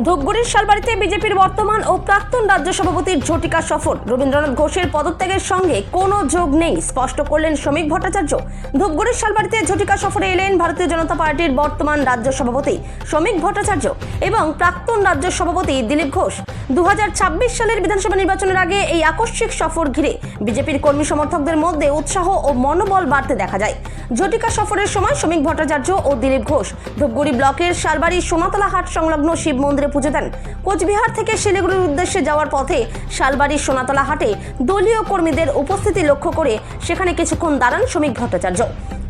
ধূপগুড়ির শালবাড়িতে বিজেপির বর্তমান ও প্রাক্তন রাজ্য সভাপতির ঝটিকা সফর। রবীন্দ্রনাথ ঘোষের পদত্যাগের সঙ্গে কোনো যোগ নেই স্পষ্ট করলেন শ্রমিক ভট্টাচার্য। ধূপগুড়ির শালবাড়িতে ঝটিকা সফরে এলেন ভারতীয় জনতা পার্টির বর্তমান রাজ্য সভাপতি শ্রমিক ভট্টাচার্য এবং প্রাক্তন রাজ্য সভাপতি দিলীপ ঘোষ। 2026 সালের বিধানসভা নির্বাচনের আগে এই আকস্মিক সফর ঘিরে বিজেপির কর্মী সমর্থকদের মধ্যে উৎসাহ ও মনোবল বাড়তে দেখা যায়। ঝটিকা সফরের সময় শ্রমিক ভট্টাচার্য ও দিলীপ ঘোষ ধূপগুড়ি ব্লকের শালবাড়ি সোনাতলা হাট সংলগ্ন শিব মন্দিরে পুজো দেন। কোচবিহার থেকে শিলিগুড়ির উদ্দেশ্যে যাওয়ার পথে শালবাড়ির সোনাতলা হাটে দলীয় কর্মীদের উপস্থিতি লক্ষ্য করে সেখানে কিছুক্ষণ দাঁড়ান শ্রমিক ভট্টাচার্য।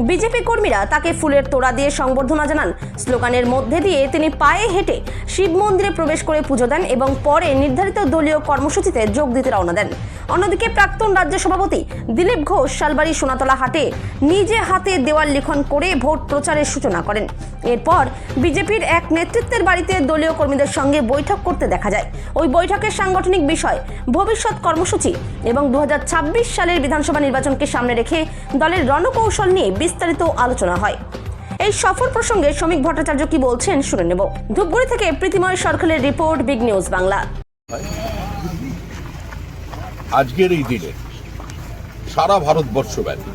বিজেপি কর্মীরা তাকে ফুলের তোড়া দিয়ে সংবর্ধনা জানান। স্লোগানের মধ্যে দিয়ে তিনি পায়ে হেঁটে শিব মন্দিরে প্রবেশ করে পুজো দেন এবং পরে নির্ধারিত দলীয় কর্মসূচিতে যোগ দিতে রওনা দেন। অন্যদিকে প্রাক্তন রাজ্য সভাপতি দিলীপ ঘোষ শালবাড়ি সোনাতলা হাটে নিজে হাতে দেওয়াল লিখন করে ভোট প্রচারের সূচনা করেন। এরপর বিজেপির এক নেতৃত্বের বাড়িতে দলীয় কর্মীদের সঙ্গে বৈঠক করতে দেখা যায়। ওই বৈঠকের সাংগঠনিক বিষয়, ভবিষ্যৎ কর্মসূচি এবং 2026 সালের বিধানসভা নির্বাচনকে সামনে রেখে দলের রণকৌশল নিয়ে বিস্তারিত আলোচনা হয়। এই সফর প্রসঙ্গে শ্রমিক ভট্টাচার্য কি বলছেন শুনে নেব। ধূপগুড়ি থেকে প্রীতিময় সরকারের রিপোর্ট, বিগ নিউজ বাংলা। আজকের এই দিনে সারা ভারতবর্ষব্যাপী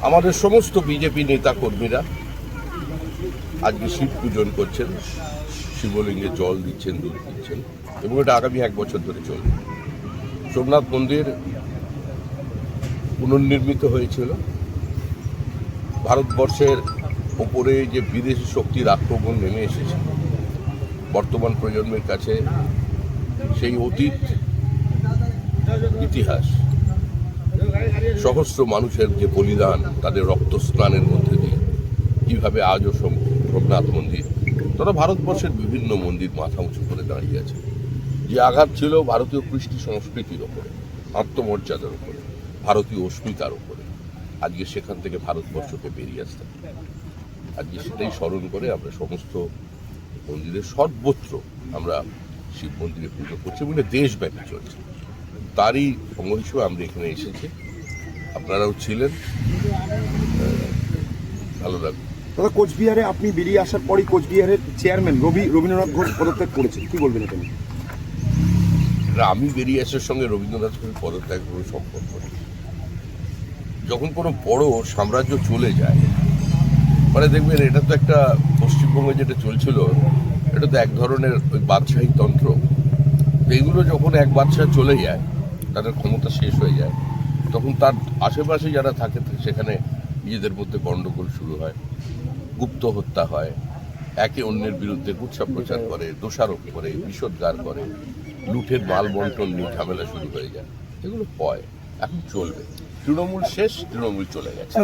আমাদের সমস্ত বিজেপি নেতা কর্মীরা আজকে শিব পূজন করছেন, শিবলিঙ্গে জল দিচ্ছেন, দুধ দিচ্ছেন এবং এটা আগামী 1 বছর ধরে চলবে। সোমনাথ মন্দির পুনর্নির্মিত হয়েছিল। ভারতবর্ষের ওপরে যে বিদেশি শক্তির আক্রমণ নেমে এসেছে, বর্তমান প্রজন্মের কাছে সেই অতীত ইতিহাস, সহস্র মানুষের যে বলিদান, তাদের রক্ত স্নানের মধ্যে দিয়ে কীভাবে আজও সোমনাথ মন্দির তথা ভারতবর্ষের বিভিন্ন মন্দির মাথা উঁচু করে দাঁড়িয়ে আছে। যে আঘাত ছিল ভারতীয় কৃষ্টি সংস্কৃতির ওপরে, আত্মমর্যাদার উপরে, ভারতীয় অস্মিতার উপরে, আজকে সেখান থেকে ভারতবর্ষকে বেরিয়ে আসতে হবে। আজকে সেটাই স্মরণ করে আমরা সমস্ত মন্দিরের সর্বত্র আমরা শিব মন্দিরে পুজো করছি বলে দেশব্যাপী চলছে। তারই অঙ্গ হিসেবে আমরা এখানে এসেছি, আপনারাও ছিলেন, ভালো লাগবে। দাদা, কোচবিহারে আপনি বেরিয়ে আসার পরই কোচবিহারের চেয়ারম্যান রবীন্দ্রনাথ ঘোষ পদত্যাগ করেছেন, কি বলবেন এটা নিয়ে? আমি বেরিয়ে আসার সঙ্গে রবীন্দ্রনাথ ঘোষের পদত্যাগ কোনো সম্পর্ক নেই। যখন কোনো বড় সাম্রাজ্য চলে যায়, মানে দেখবেন এটা তো একটা পশ্চিমবঙ্গে যেটা চলছিল, এটা তো এক ধরনের ওই বাদশাহী তন্ত্র। এগুলো যখন এক বাদশাহ চলে যায়, তাদের ক্ষমতা শেষ হয়ে যায়, তখন তার আশেপাশে যারা থাকে সেখানে নিজেদের মধ্যে গণ্ডগোল শুরু হয়, গুপ্ত হত্যা হয়, একে অন্যের বিরুদ্ধে কুৎসা প্রচার করে, দোষারোপ করে, বিষোদ্গার করে, লুঠের মাল বন্টন নিয়ে ঝামেলা শুরু হয়ে যায়। এগুলো হয়, এখন চলবে। তৃণমূল শেষ, তৃণমূল চলে গেছে।